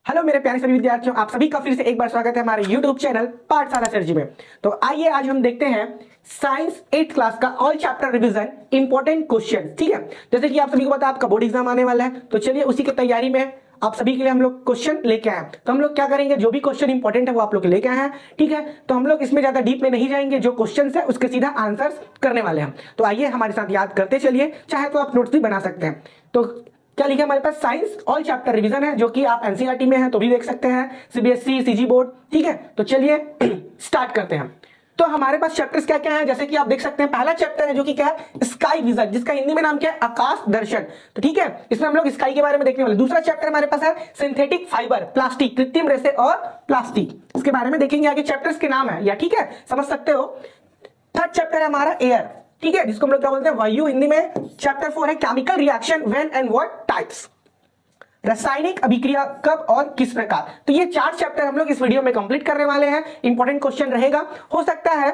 Hello मेरे प्यारे सभी विद्यार्थियों, आप सभी का फिर से एक बार स्वागत है हमारे YouTube चैनल पाठशाला सर जी में। तो आइए आज हम देखते हैं साइंस 8th क्लास का all chapter revision important question. ठीक है, जैसे कि आप सभी को पता है आपका बोर्ड एग्जाम आने वाला है, तो चलिए उसी की तैयारी में आप सभी के लिए हम लोग क्वेश्चन लेके आए। तो हम लोग क्या करेंगे, जो भी क्वेश्चन इंपॉर्टेंट है वो आप लोग लेके आए हैं। ठीक है, तो हम लोग इसमें ज्यादा डीप में नहीं जाएंगे, जो क्वेश्चन है उसके सीधा आंसर करने वाले हैं। तो आइए हमारे साथ याद करते चलिए, चाहे तो आप नोट्स भी बना सकते हैं। तो क्या लिखा है हमारे पास, साइंस ऑल चैप्टर रिवीजन है, जो कि आप एनसीईआरटी में है तो भी देख सकते हैं, सीबीएसई सीजी बोर्ड। ठीक है, तो चलिए स्टार्ट करते हैं। तो हमारे पास चैप्टर्स क्या क्या है, जैसे कि आप देख सकते हैं पहला चैप्टर है जो कि क्या है, स्काई विजन, जिसका हिंदी में नाम क्या है, आकाश दर्शन। तो ठीक है, इसमें हम लोग स्काई के बारे में देखने वाले। दूसरा चैप्टर हमारे पास है सिंथेटिक फाइबर, प्लास्टिक, कृत्रिम रेशे और प्लास्टिक, इसके बारे में देखेंगे। आगे चैप्टर्स के नाम है या, ठीक है, समझ सकते हो। थर्ड चैप्टर है हमारा एयर, ठीक है, जिसको हम लोग क्या बोलते हैं, वायु, हिंदी में। चैप्टर 4 है chemical reaction, when and what types, रासायनिक अभिक्रिया कब और किस प्रकार। तो ये 4 चैप्टर हम लोग इस वीडियो में कंप्लीट करने वाले हैं। इंपॉर्टेंट क्वेश्चन रहेगा। हो सकता है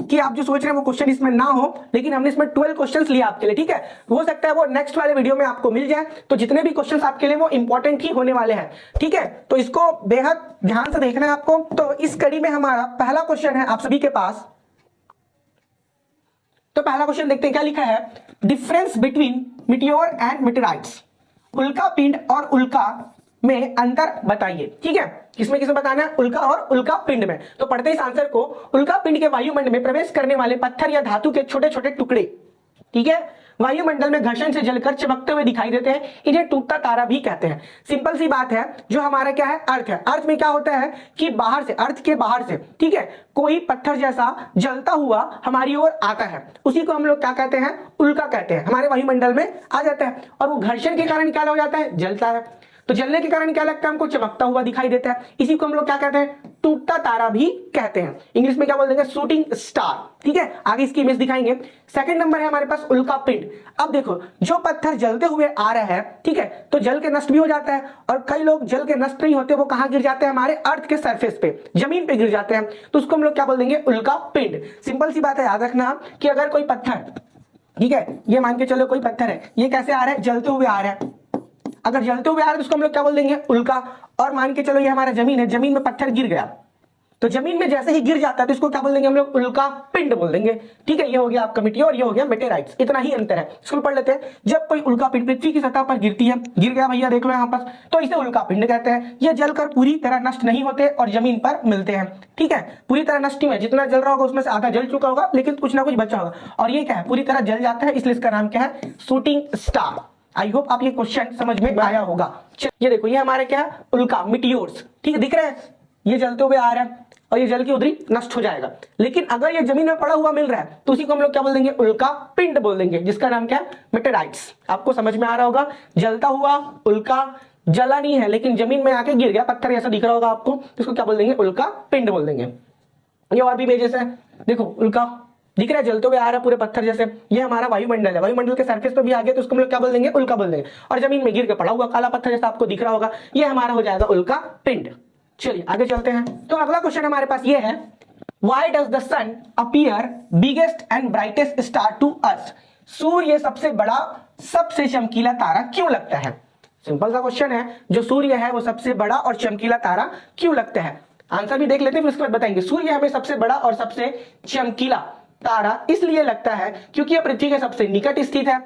कि आप जो सोच रहे हैं वो क्वेश्चन इसमें ना हो, लेकिन हमने इसमें 12 क्वेश्चंस लिए आपके लिए। ठीक है, हो सकता है वो नेक्स्ट वाले वीडियो में आपको मिल जाए। तो जितने भी क्वेश्चंस आपके लिए वो इंपॉर्टेंट ही होने वाले हैं। ठीक है, तो इसको बेहद ध्यान से देखना है आपको। तो इस कड़ी में हमारा पहला क्वेश्चन है आप सभी के पास। तो पहला क्वेश्चन देखते हैं क्या लिखा है, डिफरेंस बिटवीन मिटियोर एंड मिटेराइट्स, उल्का पिंड और उल्का में अंतर बताइए। ठीक है, किसमें किसमें बताना है, उल्का और उल्का पिंड में। तो पढ़ते इस आंसर को, उल्का पिंड के वायुमंडल में प्रवेश करने वाले पत्थर या धातु के छोटे छोटे टुकड़े, ठीक है, वायुमंडल में घर्षण से जलकर चमकते हुए दिखाई देते हैं, इन्हें टूटता तारा भी कहते हैं। सिंपल सी बात है, जो हमारा क्या है, अर्थ है। अर्थ में क्या होता है कि बाहर से, अर्थ के बाहर से, ठीक है, कोई पत्थर जैसा जलता हुआ हमारी ओर आता है, उसी को हम लोग क्या कहते हैं, उल्का कहते हैं। हमारे वायुमंडल में आ जाता है और वो घर्षण के कारण क्या हो जाता है, जलता है। तो जलने के कारण क्या लगता है हमको, चमकता हुआ दिखाई देता है। इसी को हम लोग क्या कहते हैं, टूटता तारा भी कहते हैं। इंग्लिश में क्या बोल देंगे, शूटिंग स्टार। ठीक है, आगे इसकी इमेज दिखाएंगे। सेकंड नंबर है हमारे पास उल्का पिंड। अब देखो, जो पत्थर जलते हुए आ रहा है, ठीक है, तो जल के नष्ट भी हो जाता है, और कई लोग जल के नष्ट नहीं होते, वो कहां गिर जाते हैं, हमारे अर्थ के सरफेस पे, जमीन पे गिर जाते हैं। तो उसको हम लोग क्या बोल देंगे, उल्का पिंड। सिंपल सी बात है, याद रखना कि अगर कोई पत्थर, ठीक है, ये मान के चलो कोई पत्थर है, ये कैसे आ रहा है, जलते हुए आ रहा है। अगर जलते हुए आ रहा है तो उसको हम लोग क्या बोल देंगे, उल्का। और मान के चलो ये हमारा जमीन है, जमीन में पत्थर गिर गया, तो जमीन में जैसे ही गिर जाता है तो इसको क्या बोल देंगे हम लोग, उल्का पिंड बोल देंगे। ठीक है, ये हो गया आपका मिटियोर, ये हो गया मेटेराइट्स। इतना ही अंतर है। इसको पढ़ लेते हैं। जब कोई उल्का पिंड पृथ्वी की सतह पर गिरती है, गिर गया भैया देख लो यहाँ पर, तो इसे उल्का पिंड कहते हैं। ये जलकर पूरी तरह नष्ट नहीं होते और जमीन पर मिलते हैं। ठीक है, पूरी तरह नष्ट नहीं है, जितना जल रहा होगा उसमें से आधा जल चुका होगा, लेकिन कुछ ना कुछ बचा होगा। और ये क्या है, पूरी तरह जल जाता है, इसलिए इसका नाम क्या है, शूटिंग स्टार। आई होप आप ये क्वेश्चन समझ में आया होगा। ये देखो, ये हमारे क्या है, उल्का, मिटियोर्स। ठीक है, दिख रहे हैं, ये जलते हुए आ रहा है और ये जल की उधरी नष्ट हो जाएगा। लेकिन अगर ये जमीन में पड़ा हुआ मिल रहा है तो उसी को हम लोग क्या बोल देंगे, उल्का पिंड बोल देंगे, जिसका नाम क्या है, मेटेराइट्स। आपको समझ में आ रहा होगा, जलता हुआ उल्का, जला नहीं है लेकिन जमीन में आके गिर गया, पत्थर ऐसा दिख रहा होगा आपको, इसको क्या बोल देंगे, उल्का पिंड बोल देंगे। ये और भी इमेजेस है, देखो उल्का दिख रहा है, जलते हुए आ रहा है पूरे पत्थर जैसे। ये हमारा वायुमंडल है, वायुमंडल के सरफेस पे भी आ गया तो उसको हम लोग क्या बोल देंगे, उल्का बोल देंगे। और जमीन में गिर के पड़ा हुआ काला पत्थर जैसा आपको दिख रहा होगा, ये हमारा हो जाएगा उल्का पिंड। चलिए आगे चलते हैं। तो अगला क्वेश्चन हमारे पास ये है, why does the sun appear biggest and brightest star to earth, सूर्य सबसे बड़ा, सबसे चमकीला तारा क्यों लगता है। सिंपल सा क्वेश्चन है, जो सूर्य है वो सबसे बड़ा और चमकीला तारा क्यों लगता है। आंसर भी देख लेते हैं फिर उसके बाद बताएंगे। सूर्य हमें सबसे बड़ा और सबसे चमकीला तारा इसलिए लगता है क्योंकि यह पृथ्वी के सबसे निकट स्थित है।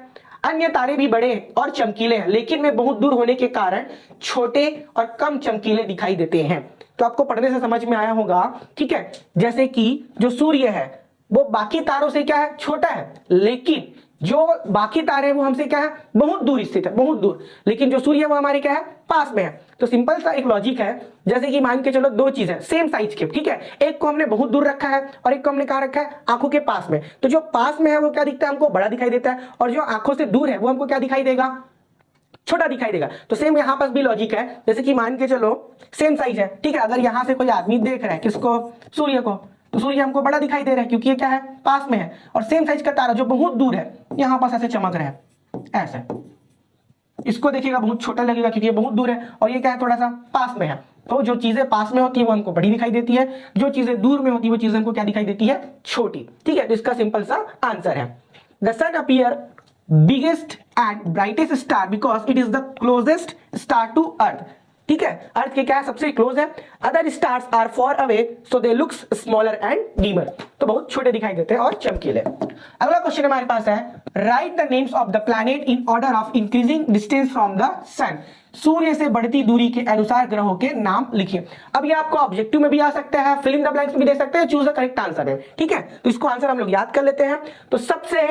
अन्य तारे भी बड़े और चमकीले हैं, लेकिन वे बहुत दूर होने के कारण छोटे और कम चमकीले दिखाई देते हैं। तो आपको पढ़ने से समझ में आया होगा, ठीक है, जैसे कि जो सूर्य है वो बाकी तारों से क्या है, छोटा है, लेकिन जो बाकी तारे हैं वो हमसे क्या है, बहुत दूर स्थित है, बहुत दूर। लेकिन जो सूर्य है वो हमारे क्या है, पास में है। तो सिंपल सा एक लॉजिक है, जैसे कि मान के चलो दो चीज है सेम साइज के, ठीक है, एक को हमने बहुत दूर रखा है और एक को हमने कहां रखा है, आंखों के पास में। तो जो पास में है वो क्या दिखता है, हमको बड़ा दिखाई देता है, और जो आंखों से दूर है वो हमको क्या दिखाई देगा, छोटा दिखाई देगा। तो सेम यहां पर भी लॉजिक है, जैसे कि मान के चलो सेम साइज है, ठीक है, अगर यहां से कोई आदमी देख रहा है किसको, सूर्य को, तो सूर्य हमको बड़ा दिखाई दे रहा है क्योंकि ये क्या है, पास में है। और सेम साइज का तारा जो बहुत दूर है, यहां पास ऐसे चमक रहा है, ऐसे, इसको देखिएगा बहुत छोटा लगेगा क्योंकि ये बहुत दूर है, और ये क्या है, थोड़ा सा पास में है। तो जो चीजें पास में होती है वो हमको बड़ी दिखाई देती है, जो चीजें दूर में होती है वो चीजें हमको क्या दिखाई देती है, छोटी। ठीक है, तो इसका सिंपल सा आंसर है, the sun appear biggest and brightest star because it is the closest star to earth. ठीक है, अर्थ के क्या है, सबसे क्लोज है। Other stars are far away so they looks smaller and dimmer, तो बहुत छोटे दिखाई देते हैं और चमकीले। अगला क्वेश्चन हमारे पास है, write the names of the planet in order of increasing distance from the sun. सूर्य से बढ़ती दूरी के अनुसार ग्रहों के नाम लिखिए। अब ये आपको ऑब्जेक्टिव में भी आ सकता है, फिल इन द ब्लैंक्स में भी दे सकते हैं, चूज द करेक्ट आंसर है। ठीक है, तो इसको आंसर हम लोग याद कर लेते हैं। तो सबसे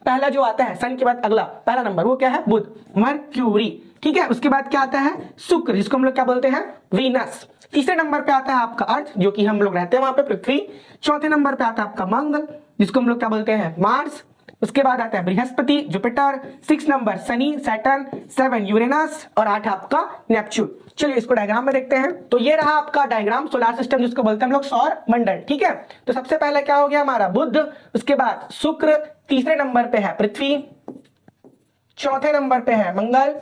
पहला जो आता है सन के बाद अगला पहला नंबर वो क्या है, बुध, मर्क्यूरी। ठीक है, उसके बाद क्या आता है, शुक्र, जिसको हम लोग क्या बोलते हैं, वीनस। तीसरे नंबर पे आता है आपका अर्थ, जो कि हम लोग रहते हैं वहां पे, पृथ्वी। चौथे नंबर पे आता है आपका मंगल, जिसको हम लोग क्या बोलते हैं, मार्स। उसके बाद आता है Brihaspati, Jupiter. 6 number Sunny, Saturn. 7 Uranus और 8 आपका नेपच्यून। चलिए इसको डायग्राम में देखते हैं। तो ये रहा आपका डायग्राम, सोलर सिस्टम जिसको बोलते हैं हम लोग सौर मंडल। ठीक है, तो सबसे पहले क्या हो गया हमारा बुध, उसके बाद शुक्र, तीसरे नंबर पे है पृथ्वी, चौथे नंबर पे है मंगल,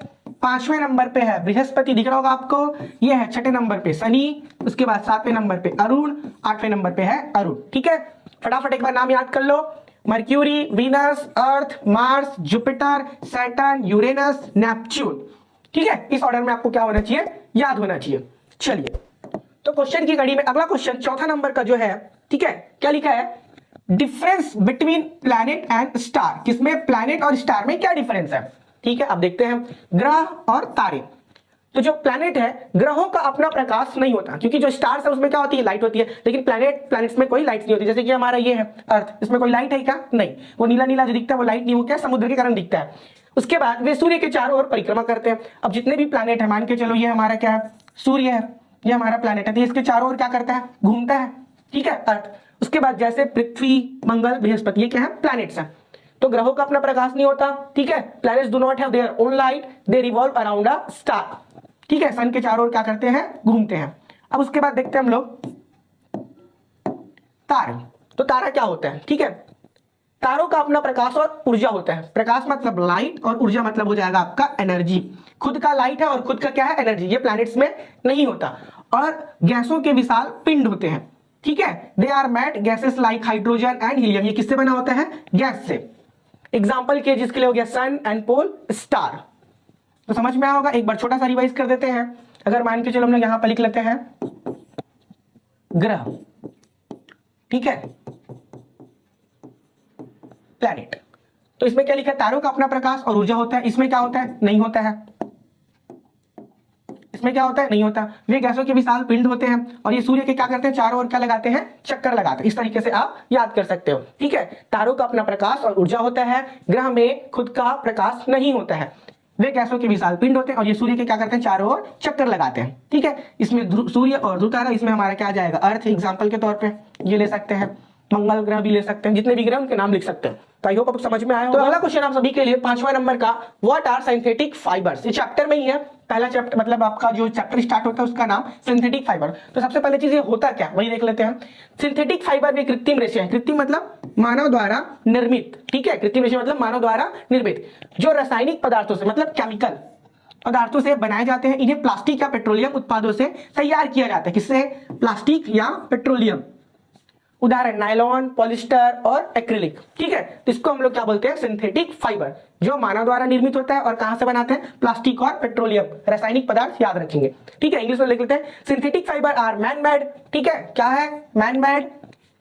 पांचवें नंबर पे है बृहस्पति, दिख रहा होगा आपको, ये है छठे नंबर पे शनि, उसके बाद सातवें नंबर पे अरुण, आठवें नंबर पे है अरुण। ठीक है, फटाफट एक बार नाम याद कर लो, Mercury, Venus, Earth, Mars, Jupiter, Saturn, Uranus, Neptune. ठीक है, इस ऑर्डर में आपको क्या होना चाहिए, याद होना चाहिए। चलिए तो क्वेश्चन की कड़ी में अगला क्वेश्चन चौथा नंबर का जो है, ठीक है, क्या लिखा है, difference between planet and star. किसमें, प्लैनेट और स्टार में क्या डिफरेंस है। ठीक है, अब देखते हैं, ग्रह और तारे। तो जो प्लैनेट है, ग्रहों का अपना प्रकाश नहीं होता, क्योंकि जो स्टार्स है उसमें क्या होती है, लाइट होती है, लेकिन प्लैनेट्स में कोई लाइट नहीं होती। जैसे कि हमारा ये है अर्थ, इसमें कोई लाइट है क्या, नहीं, वो नीला नीला जो दिखता है वो लाइट नहीं, वो क्या, समुद्र के कारण दिखता है। उसके बाद वे सूर्य के चारों ओर परिक्रमा करते हैं। अब जितने भी प्लैनेट है, मान के चलो ये हमारा क्या है, सूर्य है, ये हमारा प्लैनेट है, तो इसके चारों ओर क्या करता है, घूमता है। ठीक है, अर्थ। उसके बाद जैसे पृथ्वी, मंगल, बृहस्पति, ये क्या है, प्लैनेट्स हैं। तो ग्रहों का अपना प्रकाश नहीं होता। ठीक है, planets do not have their own light, they revolve around a star. ठीक है, सन के चारों ओर क्या करते हैं, घूमते हैं। अब उसके बाद देखते हैं हम लोग तारे। तो तारा क्या होता है, ठीक है, तारों का अपना प्रकाश और ऊर्जा होता है। प्रकाश मतलब लाइट और ऊर्जा मतलब हो जाएगा आपका एनर्जी। खुद का लाइट है और खुद का क्या है, एनर्जी। ये प्लैनेट्स में नहीं होता। और गैसों के विशाल पिंड होते हैं। ठीक है, दे आर मैट gases like hydrogen and helium. ये किससे बना होता है, गैस से। एग्जाम्पल के जिसके लिए हो गया सन एंड पोल स्टार। तो समझ में आया होगा। एक बार छोटा सा रिवाइज कर देते हैं। अगर मान के चलो हम लोग यहां पर लिख लेते हैं ग्रह, ठीक है, प्लैनेट, तो इसमें क्या लिखा है, तारों का अपना प्रकाश और ऊर्जा होता है। इसमें क्या होता है, नहीं होता है। इसमें क्या होता है, नहीं होता। वे गैसों के विशाल पिंड होते हैं और ये सूर्य के क्या करते हैं, चारों ओर क्या लगाते हैं, चक्कर लगाते हैं। इस तरीके से आप याद कर सकते हो। ठीक है, तारों का अपना प्रकाश और ऊर्जा होता है, ग्रह में खुद का प्रकाश नहीं होता है। वे गैसों के विशाल पिंड होते हैं और ये सूर्य के क्या करते हैं, चारों ओर चक्कर लगाते हैं। ठीक है, इसमें सूर्य और ध्रुव तारा, इसमें हमारा क्या आ जाएगा, अर्थ एग्जाम्पल के तौर पे ये ले सकते हैं, मंगल ग्रह भी ले सकते हैं, जितने भी ग्रह उनके नाम लिख सकते हैं। तो आई होप आपको समझ में आया। तो अगला क्वेश्चन आप सभी के लिए 5वां नंबर का, व्हाट आर सिंथेटिक फाइबर्स। ये चैप्टर में ही है, पहला चैप्टर, मतलब आपका जो चैप्टर स्टार्ट होता है उसका नाम सिंथेटिक फाइबर। तो सबसे पहले चीज ये होता क्या, वही देख लेते हैं। सिंथेटिक फाइबर में कृत्रिम रेशे है। कृत्रिम मतलब मानव द्वारा निर्मित। ठीक है, कृत्रिम रेशे मतलब मानव द्वारा निर्मित, जो रासायनिक पदार्थों से मतलब केमिकल पदार्थों से बनाए जाते हैं। इन्हें प्लास्टिक या पेट्रोलियम उत्पादों से तैयार किया जाता है। किससे, प्लास्टिक या पेट्रोलियम। उदाहरण नायलॉन, पॉलिस्टर और एक्रिलिक। ठीक है, तो इसको हम लोग क्या बोलते हैं, सिंथेटिक फाइबर, जो मानव द्वारा निर्मित होता है। और कहां से बनाते हैं, प्लास्टिक और पेट्रोलियम, रासायनिक पदार्थ याद रखेंगे। ठीक है, इंग्लिश में लिख लेते हैं, synthetic fibre are man made. ठीक है, क्या है, man made,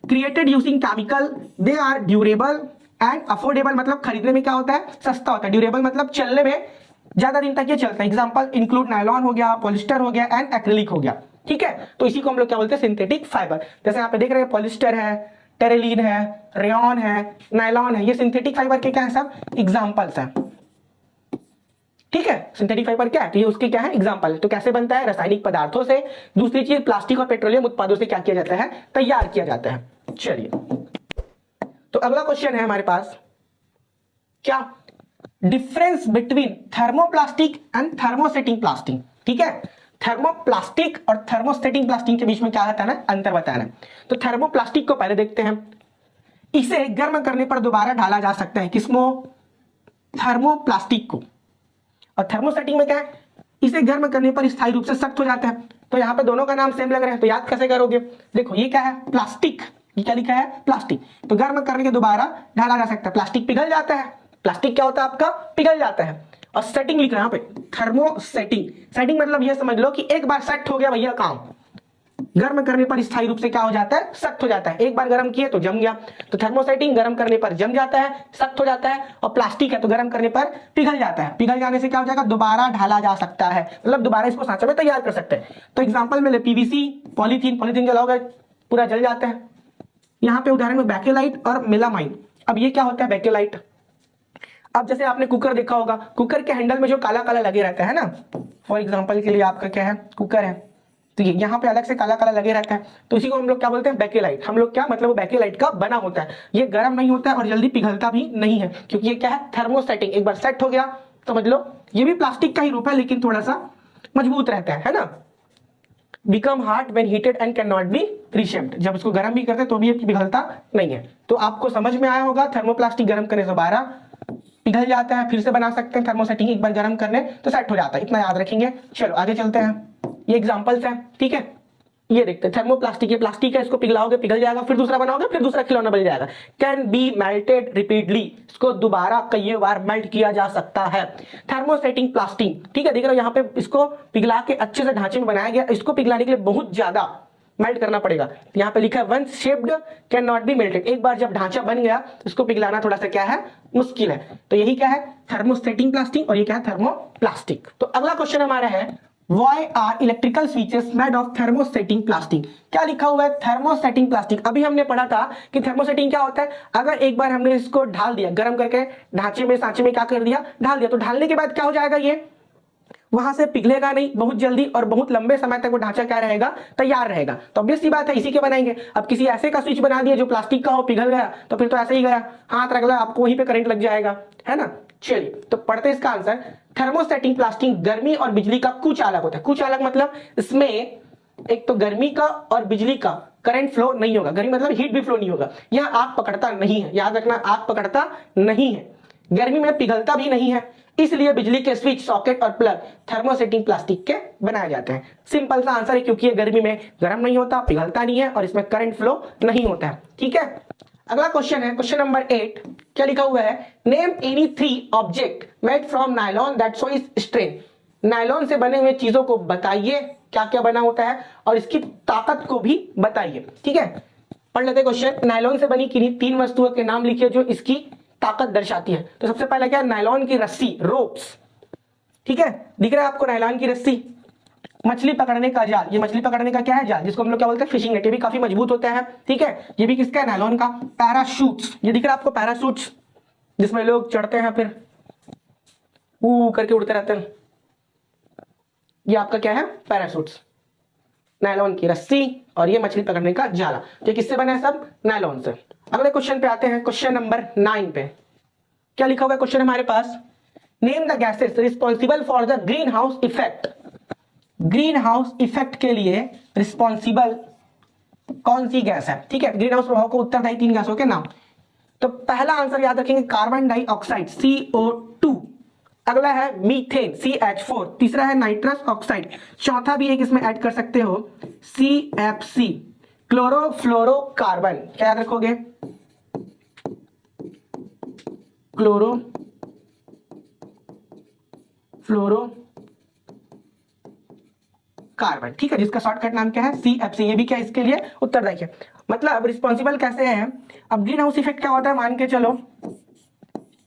created using chemical, they are durable and affordable, मतलब खरीदने में क्या होता है, सस्ता होता है। ड्यूरेबल मतलब चलने में ज्यादा दिन तक ये चलता है। एग्जाम्पल इंक्लूड नायलॉन हो गया, पॉलिस्टर हो गया एंड एक्रिलिक हो गया। ठीक है, तो इसी को हम लोग क्या बोलते हैं, सिंथेटिक फाइबर। जैसे यहाँ पे देख रहे हैं, पॉलिस्टर है, टेरेलिन है, रेयन है, नायलॉन है, ये सिंथेटिक फाइबर के क्या है, सब एग्जाम्पल्स हैं। ठीक है, सिंथेटिक फाइबर क्या है, तो ये उसके क्या है, एग्जाम्पल है। तो कैसे बनता है, रासायनिक पदार्थों से। दूसरी चीज, प्लास्टिक और पेट्रोलियम उत्पादों से क्या किया जाता है, तैयार किया जाता है। चलिए, तो अगला क्वेश्चन है हमारे पास, क्या, difference between thermoplastic and thermosetting plastic. ठीक है, थर्मोप्लास्टिक और थर्मोस्टेटिक प्लास्टिक के बीच में क्या आता है ना, अंतर बताना है। तो थर्मोप्लास्टिक को पहले देखते हैं। इसे गर्म करने पर दोबारा ढाला जा सकता है, किसको, थर्मोप्लास्टिक को। और थर्मोस्टेटिक में क्या है, इसे गर्म करने पर स्थायी रूप से सख्त हो जाता है। तो यहाँ पे दोनों का नाम सेम लग रहा है, तो याद कैसे करोगे, देखो ये क्या है, प्लास्टिक, ये क्या लिखा है, प्लास्टिक। तो गर्म करने के दोबारा ढाला जा सकता है, प्लास्टिक पिघल जाता है। प्लास्टिक क्या होता है आपका, पिघल जाता है। और सेटिंग लिख रहा है यहाँ पे, थर्मोसेटिंग। सेटिंग मतलब ये समझ लो कि एक बार सेट हो गया भैया काम, गर्म करने पर स्थायी रूप से क्या हो जाता है, सख्त हो जाता है। एक बार गर्म किए तो जम गया, तो थर्मोसेटिंग गर्म करने पर जम जाता है, सख्त हो जाता है। और प्लास्टिक है तो गर्म करने पर पिघल जाता है, पिघल जाने से क्या हो जाएगा, दोबारा ढाला जा सकता है, मतलब दोबारा इसको सांचा में तैयार कर सकते हैं। तो एग्जांपल में ले पीवीसी, पॉलीथीन, पॉलीथीन जलाओगे पूरा जल जाता है। यहाँ पे उदाहरण में बैकेलाइट और मेलामाइन। अब ये क्या होता है बैकेलाइट, अब जैसे आपने कुकर देखा होगा, कुकर के हैंडल में जो काला काला लगे रहता है ना, फॉर एग्जांपल के लिए आपका क्या है, कुकर है, तो यहाँ पे अलग से काला काला लगे रहता है, तो इसी को हम लोग क्या बोलते हैं, बैकेलाइट। हम लोग क्या मतलब वो बैकेलाइट का बना होता है, ये गर्म नहीं होता है और जल्दी पिघलता भी नहीं है, क्योंकि ये क्या है, थर्मोसेटिंग। एक बार सेट हो गया समझ लो, ये भी प्लास्टिक का ही रूप है लेकिन थोड़ा सा मजबूत रहता है ना। Become hard when heated and can not B reshaped, जब इसको गर्म भी करते हैं तो भी ये पिघलता नहीं है। तो आपको समझ में आया होगा, थर्मोप्लास्टिक गर्म करने से दोबारा पिघल जाता है, फिर से बना सकते हैं। थर्मोसेटिंग एक बार गर्म करने तो सेट हो जाता है, इतना याद रखेंगे। चलो आगे चलते हैं, ये एग्जांपल्स हैं, ठीक है। ये देखते हैं, थर्मोप्लास्टिक, ये प्लास्टिक है, इसको पिघलाओगे पिघल जाएगा, फिर दूसरा बनाओगे, फिर दूसरा खिलौना बन जाएगा। कैन बी मेल्टेड रिपीटली, इसको दोबारा कई बार मेल्ट किया जा सकता है। थर्मोसेटिंग प्लास्टिक, ठीक है, देख रहे हो यहाँ पे इसको पिघला के अच्छे से ढांचे में बनाया गया। इसको पिघलाने के लिए बहुत ज्यादा मेल्ट करना पड़ेगा। यहाँ पे लिखा है once shaped can not be melted, एक बार जब ढांचा बन गया इसको पिघलाना थोड़ा सा क्या है, मुश्किल है। तो यही क्या है, थर्मोसेटिंग प्लास्टिक, और ये क्या है, थर्मोप्लास्टिक। तो अगला क्वेश्चन हमारा है, Why are electrical switches made of thermosetting plastic? क्या लिखा हुआ है, थर्मोसेटिंग प्लास्टिक। अभी हमने पढ़ा था कि थर्मोसेटिंग क्या होता है, अगर एक बार हमने इसको ढाल दिया, गर्म करके ढांचे में सांचे में क्या कर दिया, ढाल दिया, तो ढालने के बाद क्या हो जाएगा, ये वहां से पिघलेगा नहीं बहुत जल्दी, और बहुत लंबे समय तक वो ढांचा क्या रहेगा, तैयार रहेगा। तो ऑब्वियस सी बात है इसी के बनाएंगे। अब किसी ऐसे का स्विच बना दिया जो प्लास्टिक का हो, पिघल गया, तो फिर तो ऐसे ही गया, हाथ रख ला आपको वहीं पे करंट लग जाएगा, है ना। चलिए तो पढ़ते इसका आंसर। थर्मोसेटिंग प्लास्टिक गर्मी और बिजली का कुचालक होता है। कुचालक मतलब इसमें एक तो गर्मी का और बिजली का करंट फ्लो नहीं होगा, गर्मी मतलब हीट भी फ्लो नहीं होगा। यह आग पकड़ता नहीं है, याद रखना, आग पकड़ता नहीं है, गर्मी में पिघलता भी नहीं है, इसलिए बिजली के स्विच, सॉकेट और प्लग थर्मोसेटिंग प्लास्टिक के बनाए जाते हैं। सिंपल सा आंसर है, क्योंकि ये गर्मी में गर्म नहीं होता, पिघलता नहीं है और इसमें करंट फ्लो नहीं होता है, ठीक है। अगला क्वेश्चन है, क्वेश्चन नंबर 8। क्या लिखा हुआ है, name any 3 object made from nylon that shows strain. Nylon से बने हुए चीजों को बताइए क्या क्या बना होता है और इसकी ताकत को भी बताइए, ठीक है। पढ़ लेते क्वेश्चन। नायलॉन से बनी किन्हीं 3 वस्तुओं के नाम लिखिए जो इसकी ताकत दर्शाती है। तो सबसे पहला क्या है, नायलॉन की रस्सी, रोप्स, ठीक है, दिख रहा है आपको नायलॉन की रस्सी। मछली पकड़ने का जाल, ये मछली पकड़ने का क्या है, जाल, जिसको हम लोग क्या बोलते हैं, फिशिंग नेट, ये भी काफी मजबूत होता है, ठीक है। ये भी किसका है, नायलॉन का। पैराशूट्स, ये दिख रहा है आपको, पैराशूट्स, जिसमें लोग चढ़ते हैं फिर करके उड़ते रहते हैं, ये आपका क्या है, पैराशूट्स। नायलॉन की रस्सी और ये मछली पकड़ने का जाला, ये किससे बना है, सब नायलॉन से। अगले क्वेश्चन पे आते हैं, क्वेश्चन नंबर 9 पे। क्या लिखा हुआ है क्वेश्चन हमारे पास, name the gases responsible for the green house effect. Green house effect के लिए रिस्पॉन्सिबल कौन सी गैस है, ठीक है। ग्रीन हाउस प्रभाव को उत्तरदायी 3 गैसों के नाम। तो पहला आंसर याद रखेंगे, कार्बन डाइऑक्साइड CO2, अगला है मीथेन CH4, तीसरा है नाइट्रस ऑक्साइड, चौथा भी एक इसमें ऐड कर सकते हो CFC, क्लोरोफ्लोरोकार्बन। क्या याद रखोगे, क्लोरोफ्लोरो कार्बन, ठीक है, जिसका शॉर्टकट नाम क्या है, CFC। ये भी क्या इसके लिए उत्तरदायी है। मतलब रिस्पॉन्सिबल कैसे है। अब ग्रीन हाउस इफेक्ट क्या होता है, मान के चलो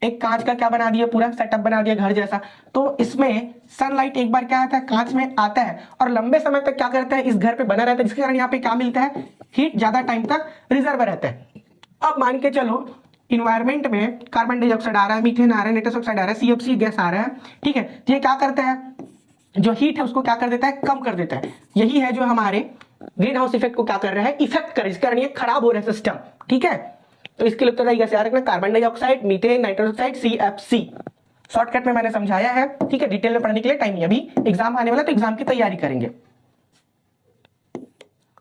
एक कांच का क्या बना दिया, पूरा सेटअप बना दिया घर जैसा, तो इसमें सनलाइट एक बार क्या आता है, कांच में आता है और लंबे समय तक क्या करता है, इस घर पे बना रहता है, जिसके कारण यहाँ पे क्या मिलता है, हीट ज्यादा टाइम तक रिजर्व रहता है। अब मान के चलो इन्वायरमेंट में कार्बन डाइऑक्साइड आ रहा है, मीथेन आ रहा है, नाइट्रस ऑक्साइड आ रहा है, CFC गैस आ रहा है, ठीक है। तो ये क्या करता है, जो हीट है उसको क्या कर देता है, कम कर देता है। यही है जो हमारे ग्रीन हाउस इफेक्ट को क्या कर रहा है, इफेक्ट कर, इसके कारण ये खराब हो रहा है सिस्टम, ठीक है। तो इसके लिए उत्तरदायी गैस याद रखना, carbon dioxide, methane, nitrous oxide, CFC। Shortcut में मैंने समझाया है, ठीक है, डिटेल में पढ़ने के लिए टाइम नहीं, अभी एग्जाम आने वाला तो एग्जाम की तैयारी करेंगे।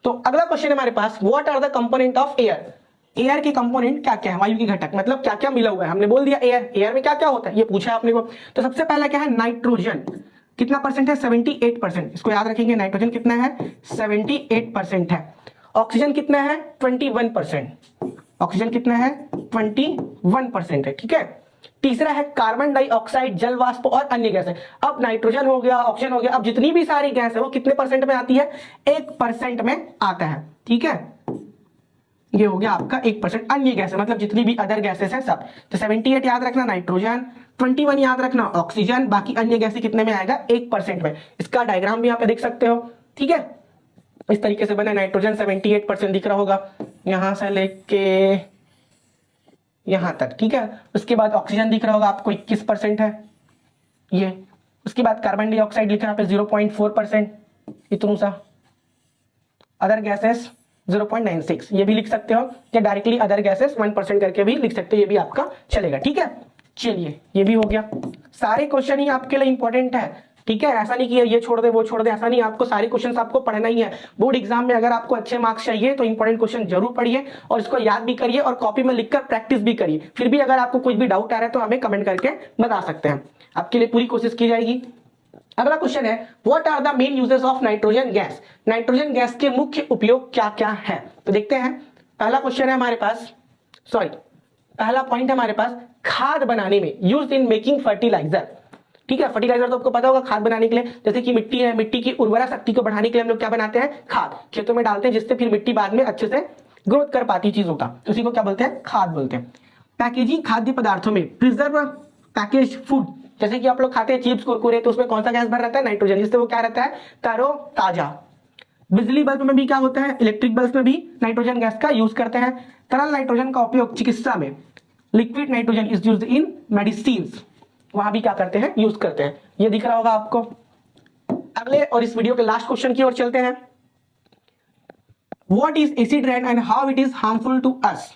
तो अगला क्वेश्चन हमारे पास, what are the component of air. Air के कंपोनेंट क्या क्या है, वायु के घटक, मतलब क्या क्या मिला हुआ है। हमने बोल दिया एयर, एयर में क्या क्या होता है ये पूछा आपने को। तो सबसे पहला क्या है, नाइट्रोजन, कितना परसेंट है, 78%, इसको याद रखेंगे। नाइट्रोजन कितना है, 78% है। ऑक्सीजन कितना है, 21%, ऑक्सीजन कितना है, 21% है, ठीक है। तीसरा है कार्बन डाइऑक्साइड, जल वाष्प और अन्य गैसें। अब नाइट्रोजन हो गया, ऑक्सीजन हो गया, अब जितनी भी सारी गैस है वो कितने परसेंट में आती है? 1% में आता है। ठीक है, ये हो गया आपका 1%। अन्य गैसें मतलब जितनी भी अदर गैसेस हैं सब। तो 78 याद रखना नाइट्रोजन, 21 याद रखना ऑक्सीजन, बाकी अन्य गैसें कितने में आएगा? 1% में। इसका डायग्राम भी यहाँ पे देख सकते हो। ठीक है, इस तरीके से बना, नाइट्रोजन 78% दिख रहा होगा यहां से लेके यहां तक। ठीक है, उसके बाद ऑक्सीजन दिख रहा होगा आपको 21% है ये। उसके बाद कार्बन डाइऑक्साइड लिखा है पे 0.4%, इतना सा। अदर गैसेस 0.96, ये भी लिख सकते हो, या डायरेक्टली अदर गैसेस 1% करके भी लिख सकते हो, ये भी आपका चलेगा। ठीक है, चलिए ये भी हो गया। सारे क्वेश्चन ही आपके लिए इंपॉर्टेंट है। ठीक है, ऐसा नहीं कि ये छोड़ दे वो छोड़ दे, ऐसा नहीं, आपको सारे क्वेश्चंस आपको पढ़ना ही है। बोर्ड एग्जाम में अगर आपको अच्छे मार्क्स चाहिए तो इंपॉर्टेंट क्वेश्चन जरूर पढ़िए और इसको याद भी करिए और कॉपी में लिखकर प्रैक्टिस भी करिए। फिर भी अगर आपको कुछ भी डाउट आ रहा है तो हमें कमेंट करके बता सकते हैं, आपके लिए पूरी कोशिश की जाएगी। अगला क्वेश्चन है, what are the main uses of nitrogen gas? Nitrogen gas के मुख्य उपयोग क्या क्या है? तो देखते हैं। पहला क्वेश्चन है हमारे पास, सॉरी पहला पॉइंट है हमारे पास, खाद बनाने में, यूज्ड इन मेकिंग फर्टिलाइजर। ठीक है, फर्टिलाइजर तो आपको पता होगा खाद बनाने के लिए, जैसे कि मिट्टी है, मिट्टी की उर्वरा शक्ति को बढ़ाने के लिए हम लोग क्या बनाते हैं? खाद खेतों में डालते हैं, जिससे फिर मिट्टी बाद में अच्छे से ग्रोथ कर पाती चीजों का, तो उसी को क्या बोलते हैं? खाद बोलते हैं। पैकेजिंग खाद्य पदार्थों में, प्रिजर्व पैकेज फूड, जैसे कि आप लोग खाते हैं चिप्स कुरकुरे, तो उसमें कौन सा गैस भर रहता है? नाइट्रोजन, जिससे वो क्या रहता है? तरो ताजा। बिजली बल्ब में भी क्या होता है? इलेक्ट्रिक बल्ब में भी नाइट्रोजन गैस का यूज करते हैं। तरल नाइट्रोजन का उपयोग चिकित्सा में, liquid nitrogen is used in medicine, वहां भी क्या करते हैं? यूज करते हैं। ये दिख रहा होगा आपको। अगले और इस वीडियो के लास्ट क्वेश्चन की ओर चलते हैं। What is acid rain and how it is harmful to us?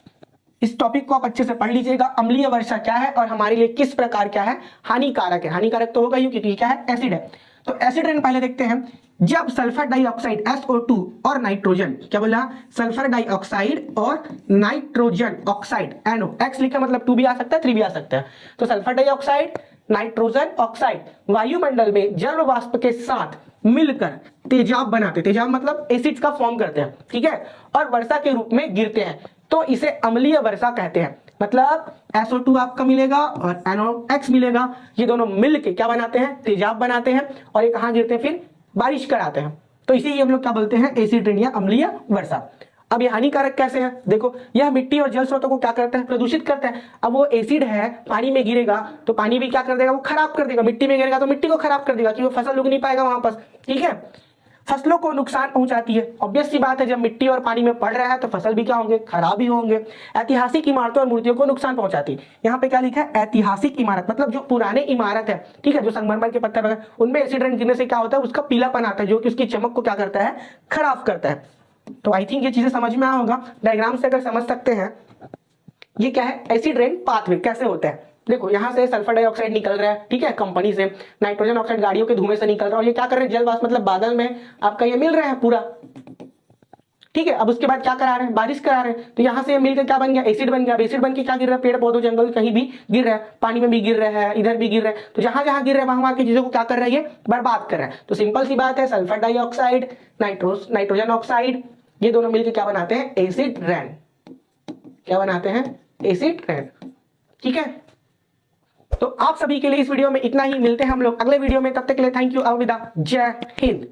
इस टॉपिक को आप अच्छे से पढ़ लीजिएगा। अम्लीय वर्षा क्या है और हमारे लिए किस प्रकार क्या है? हानिकारक है। हानिकारक तो होगा ही क्योंकि क्या है? एसिड है। तो एसिड रेन पहले देखते हैं। जब सल्फर डाइऑक्साइड SO2 और नाइट्रोजन, क्या बोला? सल्फर डाइऑक्साइड और नाइट्रोजन ऑक्साइड, NO, X लिखा मतलब 2 भी आ सकता है 3 भी आ सकता है। तो सल्फर डाइऑक्साइड, नाइट्रोजन ऑक्साइड वायुमंडल में जल वाष्प के साथ मिलकर तेजाब बनाते, तेजाब मतलब एसिड्स का फॉर्म करते हैं। ठीक है, और वर्षा के रूप में गिरते हैं, तो इसे अम्लीय वर्षा कहते हैं। मतलब SO2 आपका मिलेगा और NOx मिलेगा, ये दोनों मिलके क्या बनाते हैं? तेजाब बनाते हैं, और ये कहां गिरते हैं? फिर बारिश कराते हैं। तो इसे हम लोग क्या बोलते हैं? एसिड रेन या अम्लीय वर्षा। अब ये हानिकारक कैसे है? देखो, यह मिट्टी और जल स्रोतों को क्या करता है? प्रदूषित करता है। अब वो एसिड है, पानी में गिरेगा तो पानी भी क्या कर देगा? वो खराब कर देगा। मिट्टी में गिरेगा तो मिट्टी को खराब कर देगा, कि वो फसल उग नहीं पाएगा वहां पर। ठीक है, फसलों को नुकसान पहुंचाती है। ऑब्वियस सी बात है, जब मिट्टी और पानी में पड़ रहा है तो फसल भी क्या होंगे? खराब ही होंगे। ऐतिहासिक इमारतों और मूर्तियों को नुकसान पहुंचाती है। यहाँ पे क्या लिखा है? ऐतिहासिक इमारत, मतलब जो पुराने इमारत है, ठीक है, जो संगमरमर के पत्थर वगैरह, उनमें एसिड रेन गिरने से क्या होता है? उसका पीलापन आता है, जो कि उसकी चमक को क्या करता है? खराब करता है। तो आई थिंक ये चीजें समझ में आया होगा। डायग्राम से अगर समझ सकते हैं, ये क्या है? एसिड रेन पाथवे कैसे होता है? देखो, यहां से सल्फर डाइऑक्साइड निकल रहा है, ठीक है, कंपनी से। नाइट्रोजन ऑक्साइड गाड़ियों के धुएं से निकल रहा है, और ये क्या कर रहे हैं? जल वाष्प मतलब बादल में आपका ये मिल रहा है पूरा। ठीक है, अब उसके बाद क्या करा रहे हैं? बारिश करा रहे हैं। तो यहां से ये मिलकर क्या बन गया? एसिड बन गया। एसिड बन के क्या गिर रहा है? पेड़ पौधों जंगल कहीं भी गिर रहा है, पानी में भी गिर रहा है, इधर भी गिर रहा है। तो जहां जहां गिर रहा है वहां वहां की चीजों को क्या कर रहा है? ये बर्बाद कर रहा है। तो सिंपल सी बात है, सल्फर डाइऑक्साइड, नाइट्रोजन ऑक्साइड, ये दोनों मिलकर क्या बनाते हैं? Acid rain. क्या बनाते हैं? Acid rain. ठीक है, तो आप सभी के लिए इस वीडियो में इतना ही। मिलते हैं हम लोग अगले वीडियो में, तब तक के लिए थैंक यू, अलविदा, जय हिंद।